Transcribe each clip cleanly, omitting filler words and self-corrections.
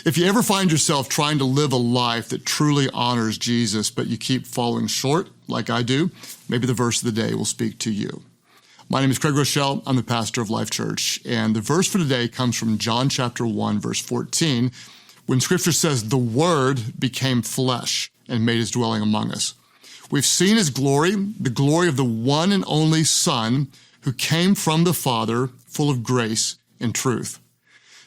If you ever find yourself trying to live a life that truly honors Jesus, but you keep falling short, like I do, maybe the verse of the day will speak to you. My name is Craig Rochelle. I'm the pastor of Life Church, and the verse for today comes from John chapter 1, verse 14, when Scripture says, "The Word became flesh and made his dwelling among us." We've seen his glory, the glory of the one and only Son who came from the Father, full of grace and truth.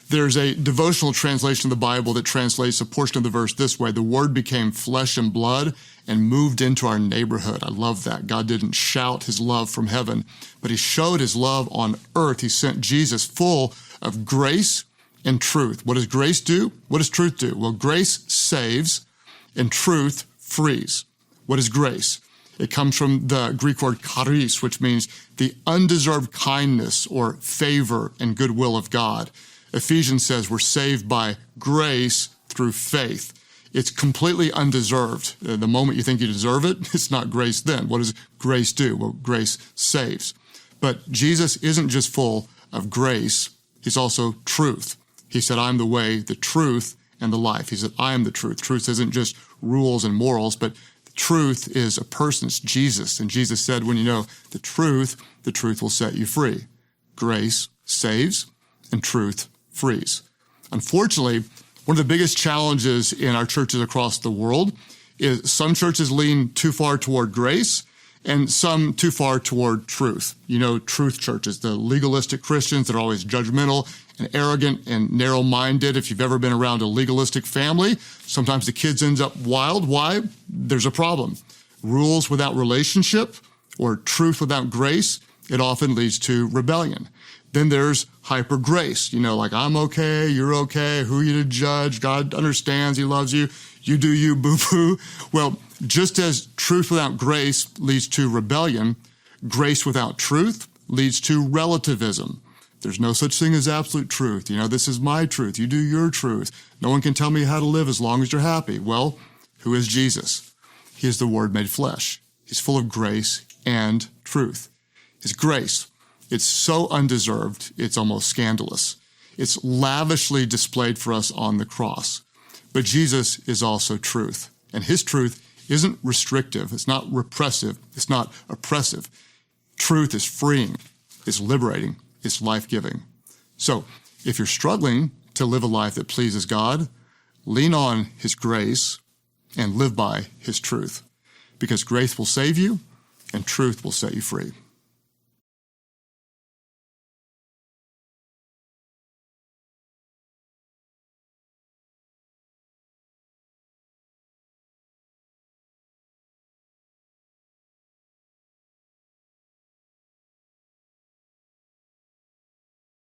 There's a devotional translation of the Bible that translates a portion of the verse this way: "The Word became flesh and blood and moved into our neighborhood." I love that. God didn't shout his love from heaven, but he showed his love on earth. He sent Jesus full of grace and truth. What does grace do? What does truth do? Well, grace saves and truth frees. What is grace? It comes from the Greek word charis, which means the undeserved kindness or favor and goodwill of God. Ephesians says we're saved by grace through faith. It's completely undeserved. The moment you think you deserve it, it's not grace then. What does grace do? Well, grace saves. But Jesus isn't just full of grace, he's also truth. He said, "I'm the way, the truth, and the life." He said, "I am the truth." Truth isn't just rules and morals, but the truth is a person. It's Jesus. And Jesus said, when you know the truth will set you free. Grace saves and truth frees. Unfortunately, one of the biggest challenges in our churches across the world is some churches lean too far toward grace and some too far toward truth. You know, truth churches, the legalistic Christians that are always judgmental and arrogant and narrow-minded. If you've ever been around a legalistic family, sometimes the kids end up wild. Why? There's a problem. Rules without relationship or truth without grace, it often leads to rebellion. Then there's hyper grace, like I'm okay, you're okay, who are you to judge? God understands, he loves you, you do you, boo-boo. Well, just as truth without grace leads to rebellion, grace without truth leads to relativism. There's no such thing as absolute truth. This is my truth, you do your truth. No one can tell me how to live as long as you're happy. Well, who is Jesus? He is the Word made flesh. He's full of grace and truth. His grace, it's so undeserved, it's almost scandalous. It's lavishly displayed for us on the cross. But Jesus is also truth. And his truth isn't restrictive, it's not repressive, it's not oppressive. Truth is freeing, it's liberating, it's life-giving. So if you're struggling to live a life that pleases God, lean on his grace and live by his truth. Because grace will save you and truth will set you free.